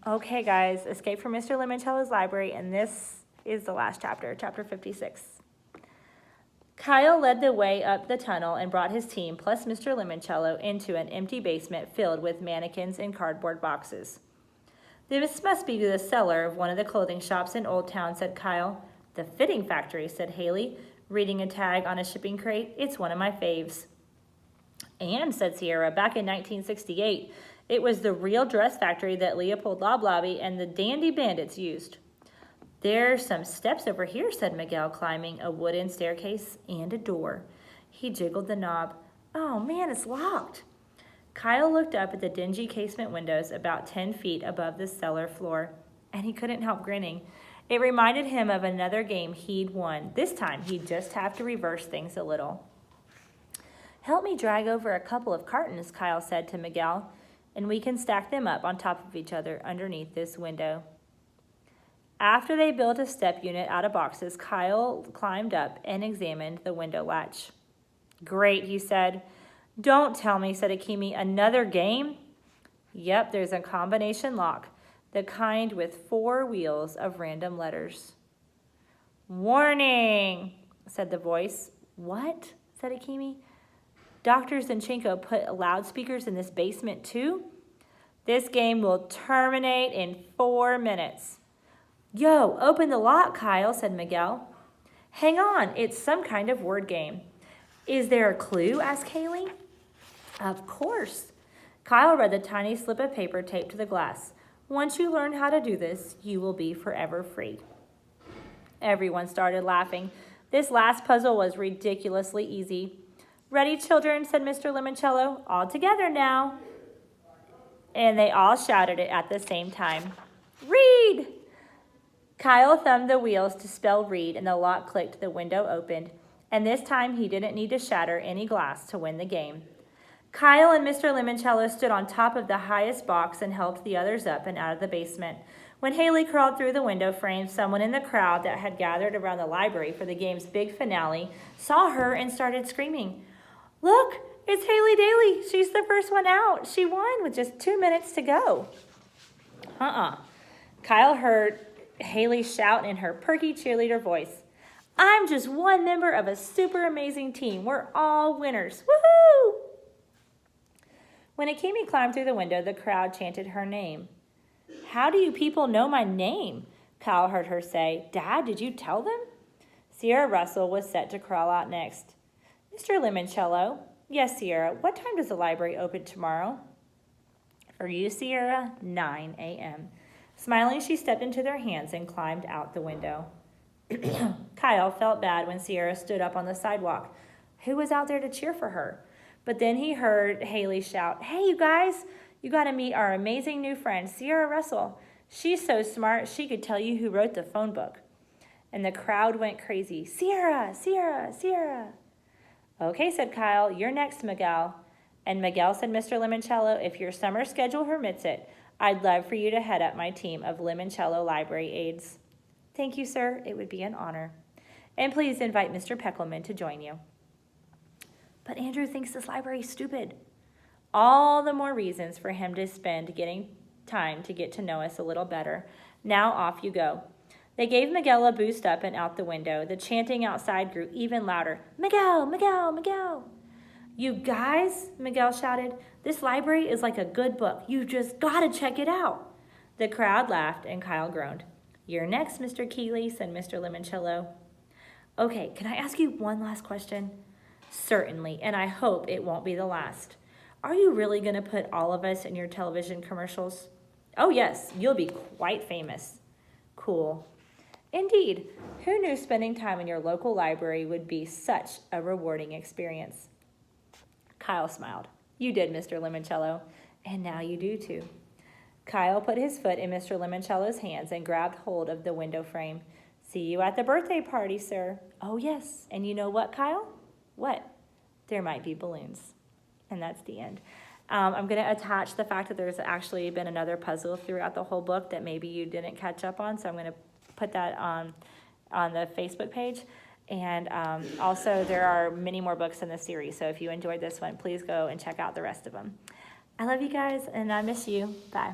Okay, guys, Escape from Mr. Lemoncello's library, and this is the last chapter, chapter 56. Kyle led the way up the tunnel and brought his team, plus Mr. Lemoncello, into an empty basement filled with mannequins and cardboard boxes. This must be the cellar of one of the clothing shops in Old Town, said Kyle. The fitting factory, said Haley, reading a tag on a shipping crate. It's one of my faves. And, said Sierra, back in 1968, it was the real dress factory that Leopold Loblaby and the Dandy Bandits used. There's some steps over here, said Miguel, climbing a wooden staircase and a door. He jiggled the knob. Oh, man, it's locked. Kyle looked up at the dingy casement windows about 10 feet above the cellar floor, and he couldn't help grinning. It reminded him of another game he'd won. This time, he'd just have to reverse things a little. Help me drag over a couple of cartons, Kyle said to Miguel, and we can stack them up on top of each other underneath this window. After they built a step unit out of boxes, Kyle climbed up and examined the window latch. Great, he said. Don't tell me, said Akimi, another game? Yep, there's a combination lock, the kind with 4 wheels of random letters. Warning, said the voice. What? Said Akimi. Dr. Zinchenko put loudspeakers in this basement too? This game will terminate in 4 minutes. Yo, open the lock, Kyle, said Miguel. Hang on, it's some kind of word game. Is there a clue? Asked Haley. Of course. Kyle read the tiny slip of paper taped to the glass. Once you learn how to do this, you will be forever free. Everyone started laughing. This last puzzle was ridiculously easy. Ready, children, said Mr. Lemoncello. All together now. And they all shouted it at the same time. Read! Kyle thumbed the wheels to spell read, and the lock clicked, the window opened. And this time he didn't need to shatter any glass to win the game. Kyle and Mr. Lemoncello stood on top of the highest box and helped the others up and out of the basement. When Haley crawled through the window frame, someone in the crowd that had gathered around the library for the game's big finale saw her and started screaming. Look, it's Haley Daly. She's the first one out. She won with just 2 minutes to go. Kyle heard Haley shout in her perky cheerleader voice. I'm just one member of a super amazing team. We're all winners. Woohoo! When Akimi climbed through the window, the crowd chanted her name. How do you people know my name? Kyle heard her say. Dad, did you tell them? Sierra Russell was set to crawl out next. Mr. Lemoncello. Yes, Sierra. What time does the library open tomorrow? For you, Sierra, 9 a.m. Smiling, she stepped into their hands and climbed out the window. Kyle felt bad when Sierra stood up on the sidewalk. Who was out there to cheer for her? But then he heard Haley shout, Hey, you guys, you got to meet our amazing new friend, Sierra Russell. She's so smart, she could tell you who wrote the phone book. And the crowd went crazy. Sierra, Sierra, Sierra. Okay, said Kyle, you're next, Miguel. And Miguel said, Mr. Lemoncello, if your summer schedule permits it, I'd love for you to head up my team of Lemoncello library aides. Thank you, sir. It would be an honor. And please invite Mr. Peckelman to join you. But Andrew thinks this library is stupid. All the more reasons for him to spend getting time to get to know us a little better. Now off you go. They gave Miguel a boost up and out the window. The chanting outside grew even louder. Miguel, Miguel, Miguel. You guys, Miguel shouted, this library is like a good book. You just got to check it out. The crowd laughed and Kyle groaned. You're next, Mr. Keeley, said Mr. Lemoncello. Okay, can I ask you one last question? Certainly, and I hope it won't be the last. Are you really going to put all of us in your television commercials? Oh, yes, you'll be quite famous. Cool. Indeed, who knew spending time in your local library would be such a rewarding experience? Kyle smiled. You did, Mr. Lemoncello, and now you do too. Kyle put his foot in Mr. Lemoncello's hands and grabbed hold of the window frame. See you at the birthday party, sir. Oh, yes. And you know what, Kyle? What? There might be balloons. And that's the end. I'm going to attach the fact that there's actually been another puzzle throughout the whole book that maybe you didn't catch up on. So I'm going to put that on the Facebook page. And also, there are many more books in the series. So if you enjoyed this one, please go and check out the rest of them. I love you guys, and I miss you. Bye.